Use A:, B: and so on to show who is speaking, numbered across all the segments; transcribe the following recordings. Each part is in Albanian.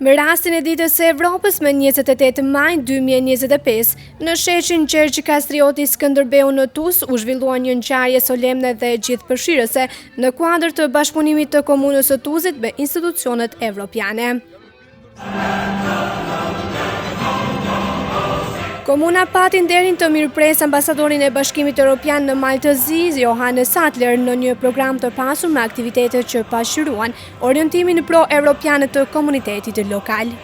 A: Me rastin e ditës së Evropës më 28 maj 2025, në sheshin Gjergj Kastrioti Skënderbeu në Tus u zhvillua një ngjarje solemne dhe gjithëpërfshirëse në kuadër të bashkëpunimit të komunës së Tuzit me institucionet evropiane. Komuna pati nderin të mirëpres ambasadorin e Bashkimit Evropian në Maltëzi, Johannes Sattler, në një program të pasur me aktivitetet që pasqyruan orientimin pro-evropian të komunitetit lokal.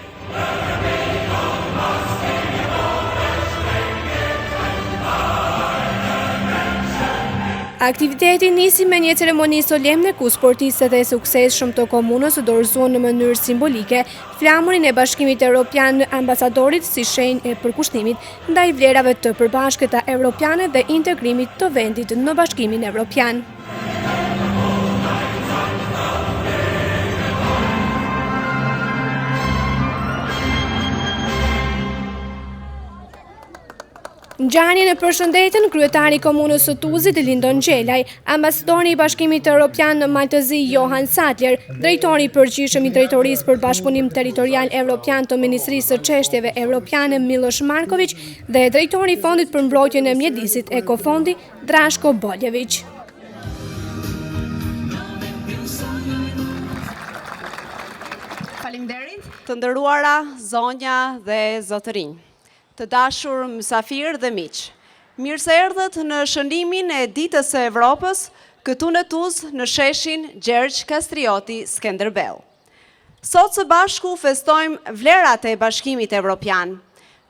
A: Aktiviteti nisi me një ceremoni solemne ku sportistët e suksesshëm të komunës dorëzuan në mënyrë simbolike flamurin e Bashkimit Evropian ambasadorit si shenjë e përkushtimit ndaj vlerave të përbashkëta evropiane dhe integrimit të vendit në Bashkimin Evropian. Ngjarjen e përshëndetën kryetari i komunës së Tuzit Lindon Gjelaj, ambasadori i Bashkimit Evropian në Maltëzi Johan Sattler, drejtori i përgjithshëm i Drejtorisë për Bashkëpunim Territorial Evropian të Ministrisë së Çështjeve Evropiane Miloš Marković dhe drejtori i Fondit për Mbrojtjen e Mjedisit Ekofondi Draško Boljević.
B: Faleminderit, të nderuara zonja dhe zotërinj. Të dashur mysafir dhe miq, mirë se erdhët në shënimin e ditës së Evropës, këtu në Tuzë në sheshin Gjergj Kastrioti Skënderbeu. Sot së bashku festojmë vlerat e Bashkimit Evropian,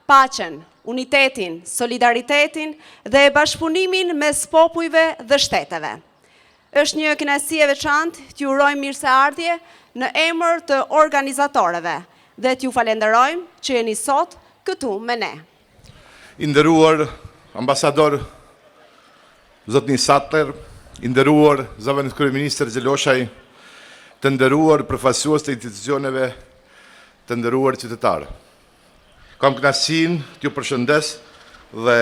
B: paqen, unitetin, solidaritetin dhe bashkëpunimin mes popujve dhe shteteve. Është një kënaqësi e veçantë t'ju urojmë mirëseardhje në emër të organizatorëve dhe t'ju falenderojmë që jeni sot këtu me ne.
C: I nderuar ambasador zotni Sattler, i nderuar zëvendës kryeministër Gjeloshaj, të nderuar përfaqësues të institucioneve, të nderuar qytetarë. Kam kënaqësinë t'ju përshëndes dhe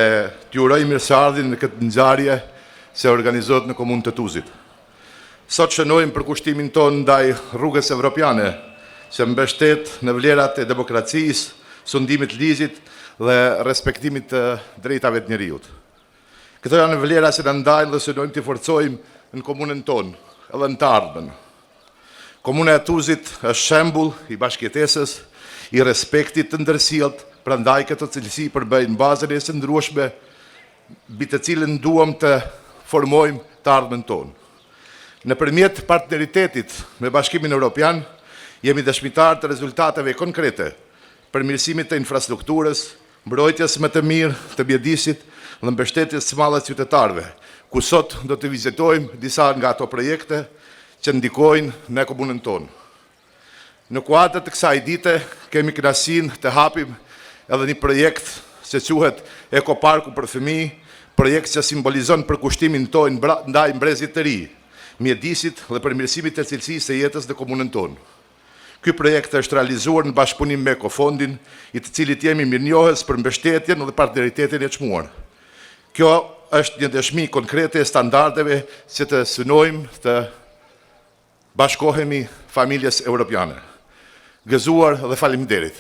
C: t'ju uroj mirëseardhjen në këtë ngjarje që organizohet në komunën të Tuzit. Sot shënojmë përkushtimin tonë ndaj rrugës evropiane, që mbështet në vlerat e demokracisë, sundimit ligjit dhe respektimit të drejtave të njerëzit. Këto janë vlera që na ndajnë dhe synojmë t'i forcojmë në komunën tonë, edhe në të ardhmen. Komuna e Tuzit është shembull i bashkëjetesës, i respektit të ndërsjellët, prandaj këto cilësi përbëjnë bazën e së ndrueshme mbi të cilën duam të formojmë të ardhmen tonë. Nëpërmjet partneritetit me Bashkimin Evropian, jemi dëshmitar të rezultateve konkrete për mirësimit të infrastrukturës, mbrojtjes më të mirë të mjedisit dhe mbështetjes së madhe të qytetarëve, ku sot do të vizitojmë disa nga ato projekte që ndikojnë në komunën tonë. Në kuadër të kësaj dite kemi kënaqësinë të hapim edhe një projekt që quhet Ekoparku për fëmijë, projekt që simbolizon përkushtimin tonë ndaj mbrezit të ri, mjedisit dhe përmirësimit të cilësisë së jetës në komunën tonë. Ky projekt është realizuar në bashkëpunim me Ekofondin, i të cilit jemi mirënjohës për mbështetjen dhe partneritetin e çmuar. Kjo është një dëshmi konkrete e standardeve që të synojmë të bashkohemi familjes europiane. Gëzuar dhe faleminderit.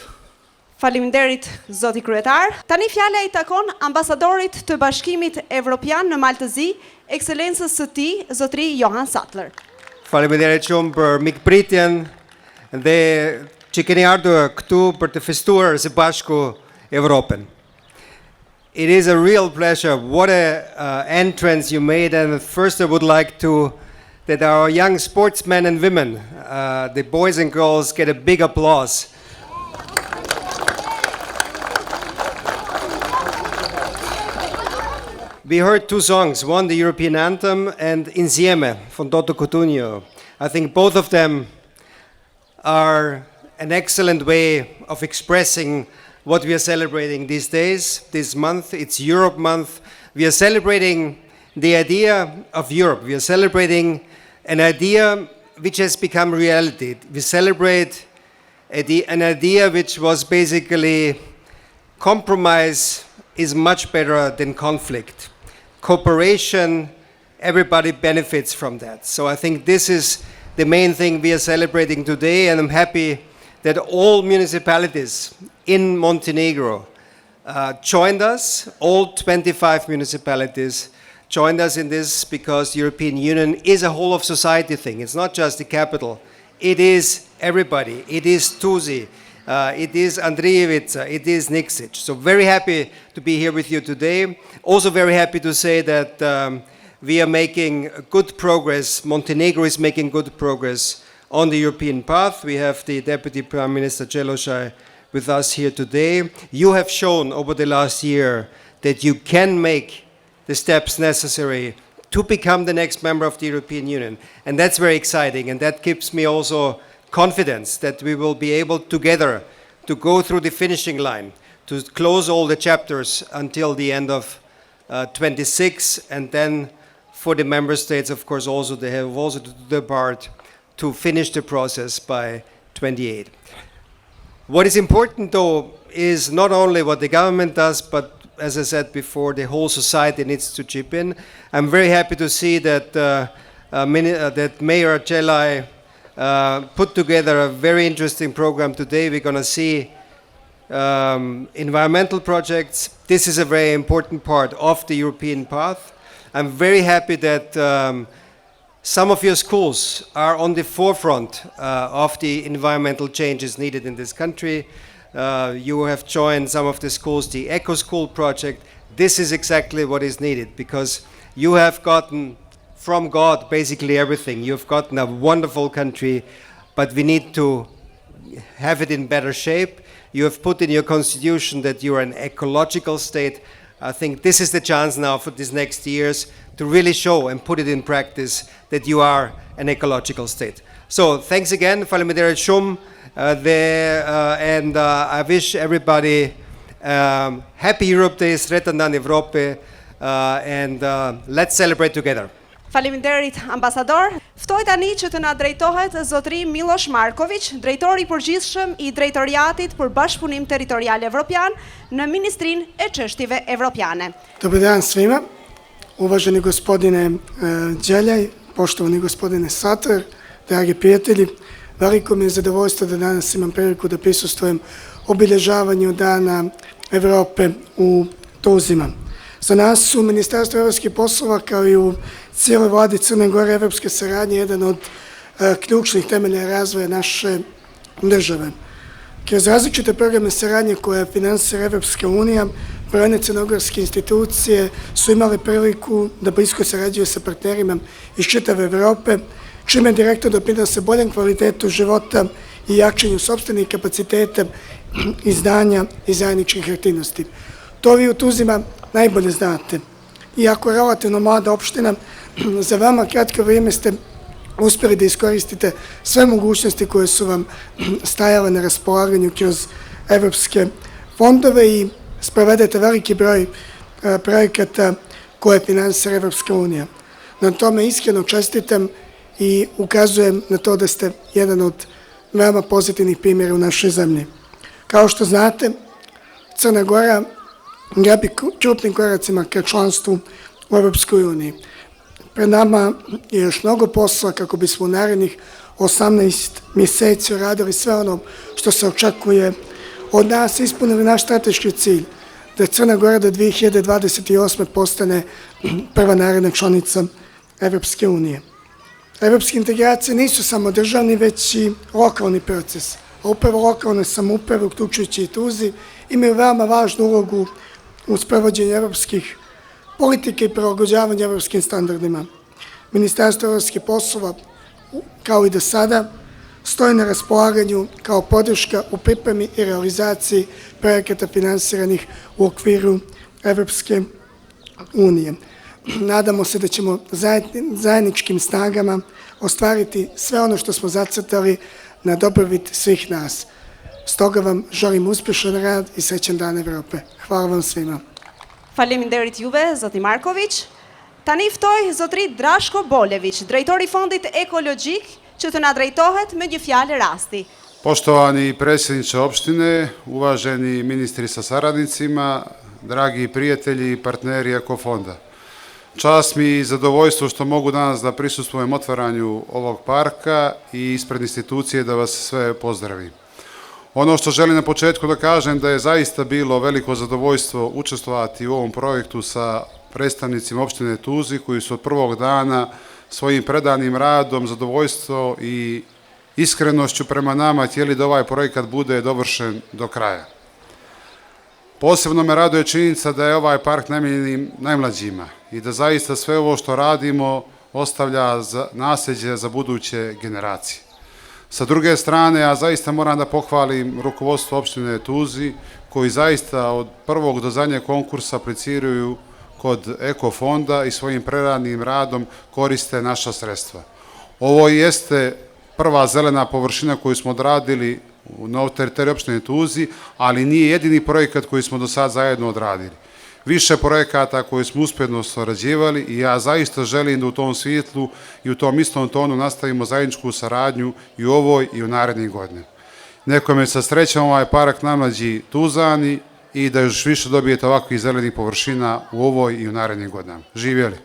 B: Faleminderit, zoti kryetar. Tani fjala i takon ambasadorit të Bashkimit Evropian në Maltëzi, ekselencës së tij, zotëri Johan Sattler.
D: Faleminderit shumë për mikpritjen dhe që keni ardhur këtu për të festuar së bashku Evropën. It is a real pleasure. What a entrance you made, and first I would like to that our young sportsmen and women, the boys and girls, get a big applause. We heard two songs, one the European anthem and Insieme from Toto Cutugno. I think both of them are an excellent way of expressing what we are celebrating these days, this month. It's Europe Month. We are celebrating the idea of Europe. We are celebrating an idea which has become reality. We celebrate an idea which was basically compromise is much better than conflict. Cooperation, everybody benefits from that. So I think this is the main thing we are celebrating today, and I'm happy that all municipalities in Montenegro joined us, all 25 municipalities joined us in this, because the European Union is a whole of society thing. It's not just the capital. It is everybody. It is Tuzi. It is Andrijevica. It is Nikšić. So very happy to be here with you today. Also very happy to say that we are making good progress. Montenegro is making good progress on the European path. We have the Deputy Prime Minister Čelošaj with us here today. You have shown over the last year that you can make the steps necessary to become the next member of the European Union. And that's very exciting, and that gives me also confidence that we will be able together to go through the finishing line, to close all the chapters until the end of 26, and then for the member states, of course, also they have also to do their part to finish the process by 28. What is important, though, is not only what the government does, but as I said before, the whole society needs to chip in. I'm very happy to see that that Mayor Čelaj put together a very interesting program today. We're going to see environmental projects. This is a very important part of the European path. I'm very happy that some of your schools are on the forefront of the environmental changes needed in this country. You have joined some of the schools, the Eco School project. This is exactly what is needed, because you have gotten from God basically everything. You've gotten a wonderful country, but we need to have it in better shape. You have put in your constitution that you are an ecological state. I think this is the chance now for these next years to really show and put it in practice that you are an ecological state. So thanks again, Falimidere Shum, and I wish everybody happy Europe Day, Sretan Dan Evrope, and let's celebrate together.
B: Faleminderit, ambasador. Ftoj tani që të na drejtohet zotëri Miloš Marković, drejtori i përgjithshëm i Drejtoriatit për Bashkëpunim Territorial Evropian në Ministrinë e Çështjeve Evropiane.
E: Dobar dan svima, uvaženi gospodine Đeljaj, poštovani gospodine Satler, dragi prijatelji, veliko mi je zadovoljstvo da danas imam priliku da prisustvujem obilježavanju Dana Evrope u Tuzima. Za nas u Ministarstvu evropskih poslova, kao i u cijeloj vladi Crne Gore, evropska saradnja je jedan od ključnih temelja razvoja naše države. Kroz različite programe saradnje koje finansira Evropska unija, brojne crnogorske institucije su imale priliku da blisko sarađuju sa partnerima iz čitave Evrope, čime direktno doprinose boljem kvalitetu života i jačanju sopstvenih kapaciteta i znanja i zajedničkih aktivnosti. To vi u Tuzima najbolje znate. Iako relativno mlada opština, za veoma kratko vrijeme ste uspjeli da iskoristite sve mogućnosti koje su vam stajale na raspolaganju kroz evropske fondove i sprovedete veliki broj projekata koje finansira Evropska unija. Na tome iskreno čestitam i ukazujem na to da ste jedan od veoma pozitivnih primjera u našoj zemlji. Kao što znate, Crna Gora grabi krupnim koracima ka članstvu u Evropskoj uniji. Pred nama je još mnogo posla kako bismo u narednih 18 mjeseci uradili sve ono što se očekuje od nas, ispunili naš strateški cilj, da Crna Gora do 2028. postane prva naredna članica Evropske unije. Evropske integracije nisu samo državni, već i lokalni proces, a upravo lokalne samouprave, uključujući i Tuzi, imaju veoma važnu ulogu u sprovođenju evropskih politika i prilagođavanju evropskim standardima. Ministarstvo evropskih poslova, kao i do sada, stoji na raspolaganju kao podrška u pripremi i realizaciji projekata finansiranih u okviru Evropske unije. Nadamo se da ćemo zajedničkim snagama ostvariti sve ono što smo zacrtali na dobrobit svih nas. Stoga vam želim uspješan rad i srećan Dan Evrope. Hvala vam svima.
B: Faleminderit juve, zoti Marković. Tani ftoj zotri Drashko Bolević, drejtori i Fondit ekologjik, që të na drejtohet me një fjalë rasti.
F: Poštovani predsjedniče opštine, uvaženi ministri sa saradnicima, dragi prijatelji i partneri Ekofonda. Čast mi i zadovoljstvo što mogu danas da prisustvujem otvaranju ovog parka i ispred institucije da vas sve pozdravim. Ono što želim na početku da kažem da je zaista bilo veliko zadovoljstvo učestvovati u ovom projektu sa predstavnicima opštine Tuzi koji su od prvog dana svojim predanim radom, zadovoljstvo i iskrenošću prema nama htjeli da ovaj projekat bude dovršen do kraja. Posebno me raduje činjenica da je ovaj park namijenjen najmlađima i da zaista sve ovo što radimo ostavlja nasljeđe za buduće generacije. Sa druge strane, ja zaista moram da pohvalim rukovodstvo opštine Tuzi koji zaista od prvog do zadnjeg konkursa apliciraju kod Eko fonda i svojim preradnim radom koriste naša sredstva. Ovo jeste prva zelena površina koju smo odradili na teritoriji opštine Tuzi, ali nije jedini projekat koji smo do sad zajedno odradili. Više projekata koje smo uspješno sarađivali i ja zaista želim da u tom svjetlu i u tom istom tonu nastavimo zajedničku saradnju i u ovoj i u narednim godinama. Nekome sa srećom ovaj park najmlađi Tuzani i da još više dobijete ovakvih zelenih površina u ovoj i u narednim godinama. Živjeli!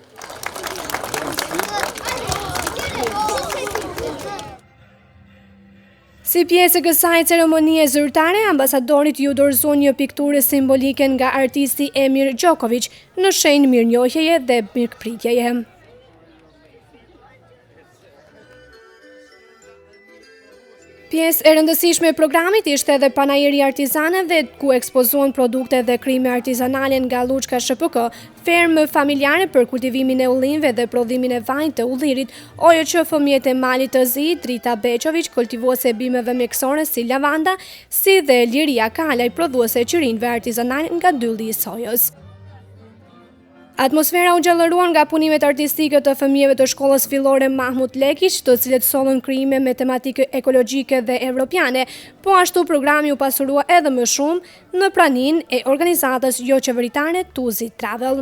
A: Si pjesë e kësaj ceremonie zyrtare, ambasadorit ju dorëzon një pikturë simbolike nga artisti Emir Gjoković në shenjë mirënjohjeje dhe mirëpritjeje. Pjesë e rëndësishme e programit ishte edhe panajiri artizanëve ku ekspozuan produkte dhe krime artizanale nga Luçka SHPK, fermë familjare për kultivimin e ullinjve dhe prodhimin e vajit të ullirit, OJQ fëmijët e Malit të Zi, Drita Beqović, kultivuese e bimeve mjekësore si lavanda, si dhe Liria Kalaj, prodhuese e qirinjve artizanale nga dylli i sojës. Atmosfera u gjallëruar nga punimet artistike të fëmijëve të shkollës fillore Mahmut Lekić, të cilët sollën krijime me tematikë ekologjike dhe evropiane, po ashtu programi u pasurua edhe më shumë në praninë e organizatës jo qeveritare Tuzi Travel.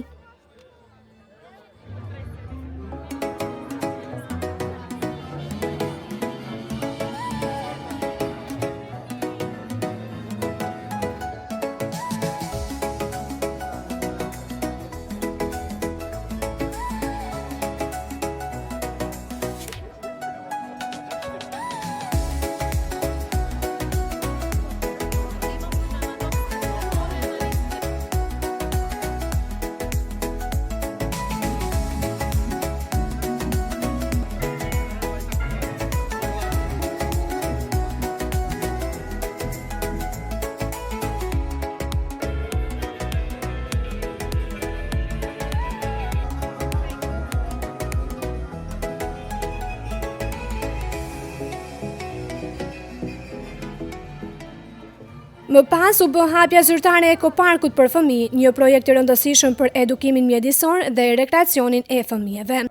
A: Më pas u bë hapja zyrtare e ekoparkut për fëmijë, një projekt i rëndësishëm për edukimin mjedisor dhe rekreacionin e fëmijëve.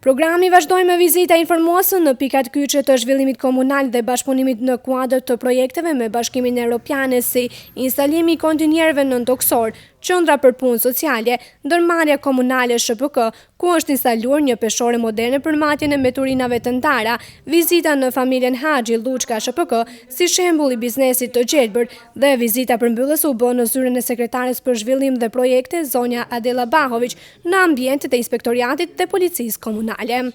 A: Programi vazhdoi me vizita informuese në pikat kyçe të zhvillimit komunal dhe bashkëpunimit në kuadër të projekteve me Bashkimin Evropian si instalimi i kontinierëve nën-toksor, qendra për punë sociale, ndërmarrja komunale SHPK, ku është instaluar një peshore moderne për matjen e meturinave të ndara, vizita në familjen Haxhi Luçka SHPK si shembull i biznesit të gjelbër dhe vizita përmbyllëse u bë në zyrën e sekretares për zhvillim dhe projekte zonja Adela Bahović në ambientet e inspektoriatit dhe policisë komunale.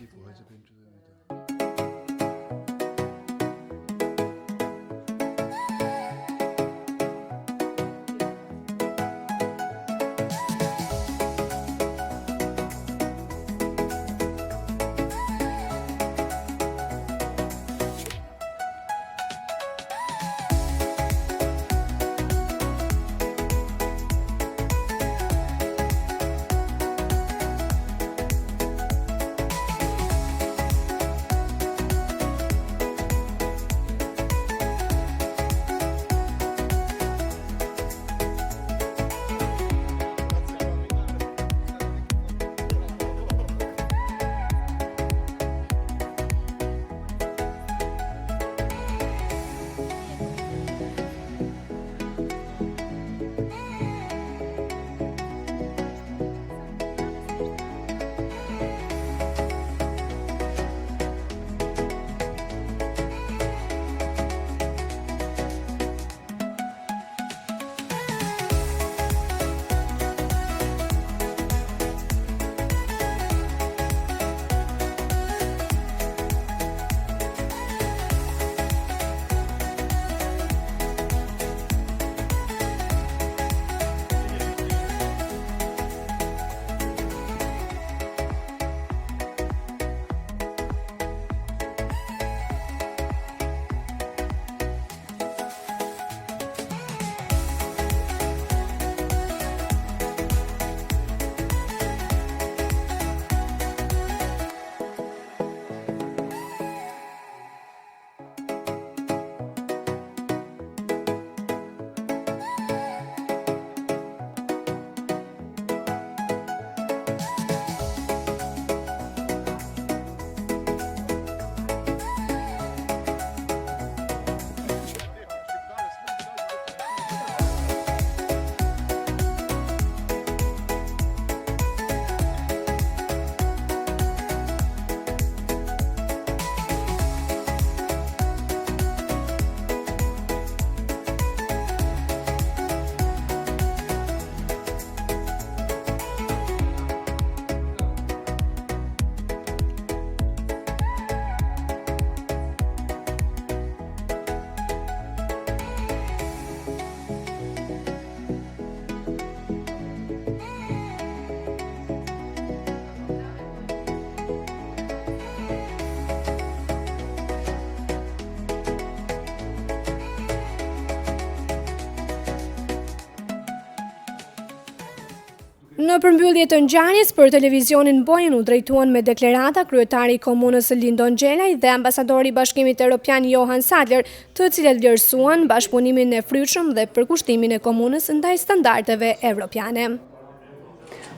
A: Në përmbyllje të ngjarjes për televizionin Bojën u drejtuan me deklarata kryetari i komunës Lindon Xhelaj dhe ambasadori i Bashkimit Evropian Johan Sadler, të cilët vlerësuan bashkëpunimin e frytshëm dhe përkushtimin e komunës ndaj standardeve evropiane.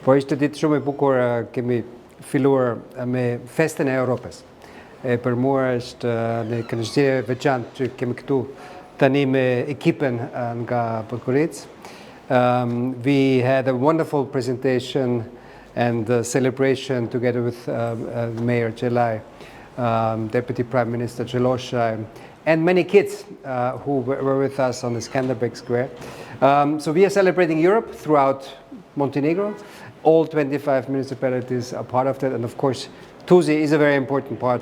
D: Po ishte ditë shumë e bukur, kemi filluar me festën e Europës. Për mua është një kënaqësi e veçantë që kemi këtu tani me ekipën nga Podgorica. We had a wonderful presentation and celebration together with Mayor Xhelaj, Deputy Prime Minister Xhelosha, and many kids who were with us on the Skanderbeg Square. So we are celebrating Europe throughout Montenegro. All 25 municipalities are part of that, and of course Tuzi is a very important part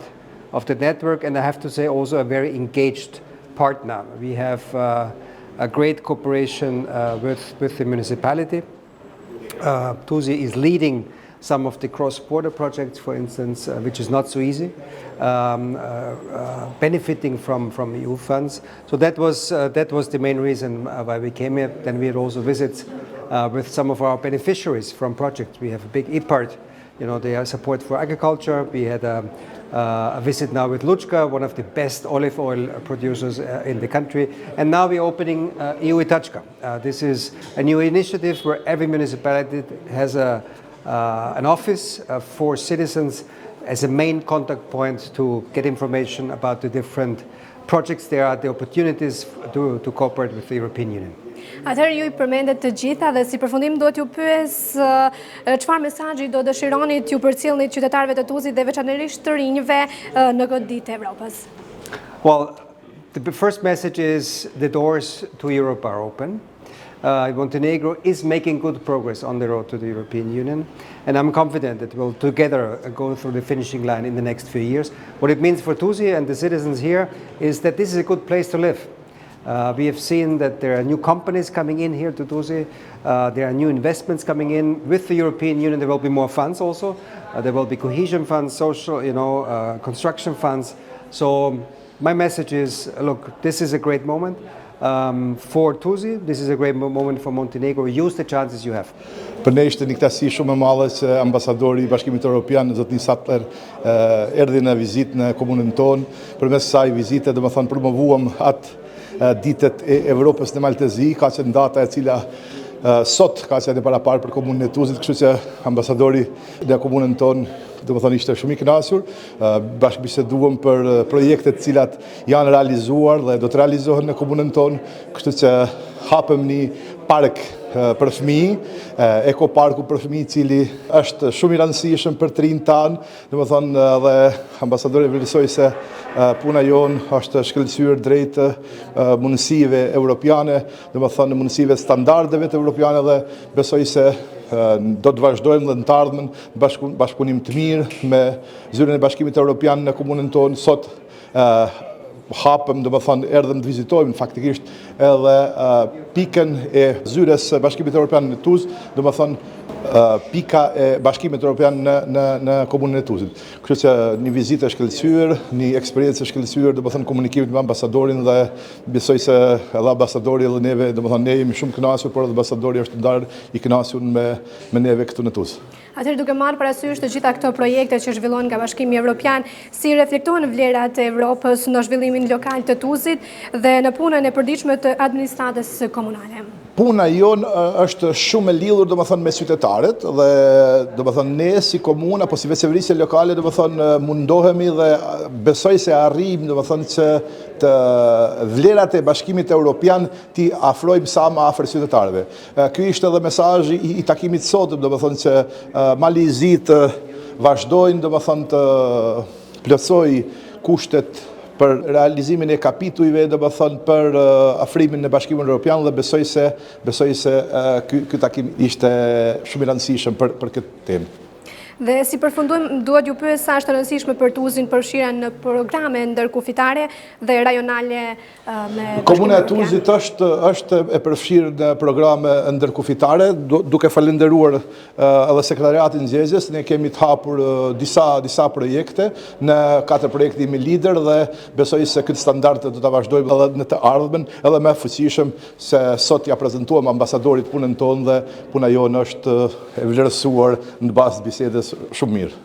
D: of the network, and I have to say also a very engaged partner. We have a great cooperation with the municipality. Tuzi is leading some of the cross-border projects, for instance, which is not so easy, benefiting from EU funds. So that was the main reason why we came here. Then we had also visits with some of our beneficiaries from projects. We have a big IPART, they are support for agriculture. We had a visit now with Lučka, one of the best olive oil producers in the country. And now we're opening EU Itačka. This is a new initiative where every municipality has an office for citizens as a main contact point to get information about the different projects there are, the opportunities to cooperate with the European Union.
A: Atëherë ju I përmendet të gjitha dhe si përfundim do t'ju pyes çfarë mesazhi do dëshironi t'ju përcjellni qytetarëve të Tuzit dhe veçanërisht të rinjve në këtë ditë e Evropës.
D: Well, the first message is the doors to Europe are open. Montenegro is making good progress on the road to the European Union, and I'm confident that we'll together go through the finishing line in the next few years. What it means for Tuzi and the citizens here is that this is a good place to live. We have seen that there are new companies coming in here to Tuzi. There are new investments coming in. With the European Union, there will be more funds also. There will be cohesion funds, social, construction funds. So my message is, look, this is a great moment for Tuzi. This is a great moment for Montenegro. Use the chances you have.
C: Për ne ishte një kënaqësi shumë e madhe që ambasadori I Bashkimit Evropian, zotni Sattler, erdhi në vizitë në komunën tonë. Përmes kësaj vizite, domethënë promovuam atë ditët e Evropës në Maltezi, ka qenë data e cila sot ka qenë paraparë për komunën e Tuzit, kështu që ambasadori në komunën tonë domethënë ishte shumë I kënaqur. Bashkëbiseduam për projektet të cilat janë realizuar dhe do të realizohen në komunën tonë, kështu që hapëm një park për fëmijë, ekoparku për fëmijë, cili është shumë I rëndësishëm për të rinjtë tanë, domethënë dhe ambasadori vlerësoi se puna jonë është shkëlqyer drejt mundësive europiane, domethënë mundësive standardeve të europiane, dhe besoj se do të vazhdojmë dhe në të ardhmen bashkëpunim të mirë me zyrën e Bashkimit Evropian në komunën tonë. Sot hapëm, domethënë erdhëm të vizitojmë faktikisht edhe pikën e zyrës së Bashkimit Evropian në Tuzë, domethënë pika e Bashkimit Evropian në komunën e Tuzit. Kështu që një vizitë e shkëlqyer, një eksperiencë e shkëlqyer, domethënë komunikimit me ambasadorin, dhe besoj se edhe ambasadori dhe neve, domethënë ne jemi shumë kënaqur, por edhe ambasadori është ndar I kënaqur me neve këtu në Tuzë.
A: Atëherë duke marrë parasysh të gjitha këto projekte që zhvillohen nga Bashkimi Evropian, si reflektohen vlerat e Evropës në zhvillimin lokal të Tuzit dhe në punën e përditshme të administratës komunale?
C: Puna jonë është shumë e lidhur domethënë me qytetarët, dhe domethënë ne si komunë apo si veçëvërisje lokale domethënë mundohemi dhe besoj se arrijmë domethënë që të vlerat e Bashkimit Evropian ti afrojmë sa më afër qytetarëve. Ky ishte edhe mesazhi I takimit sot, domethënë që Malizit vazhdojnë domethënë të plotësoj kushtet për realizimin e kapitujve, domethënë për afrimin në Bashkimin Evropian, dhe besoj se ky takim ishte shumë I rëndësishëm për këtë temë.
A: Dhe si përfunduim, duhet ju pyes sa është e rëndësishme për Tuzin përfshirjen në programe ndërkufitare dhe rajonale me
G: Komuna e Tuzit është e përfshirë në programe ndërkufitare, duke falenderuar edhe sekretariatin zgjedhjes, ne kemi të hapur disa projekte, në 4 projekte jemi lider dhe besoj se këtë standard do ta vazhdojmë edhe në të ardhmen, edhe më fuqishëm se sot ja prezantuam ambasadorit punën tonë dhe puna jonë është e vlerësuar në bazë të bisedës shumë mirë.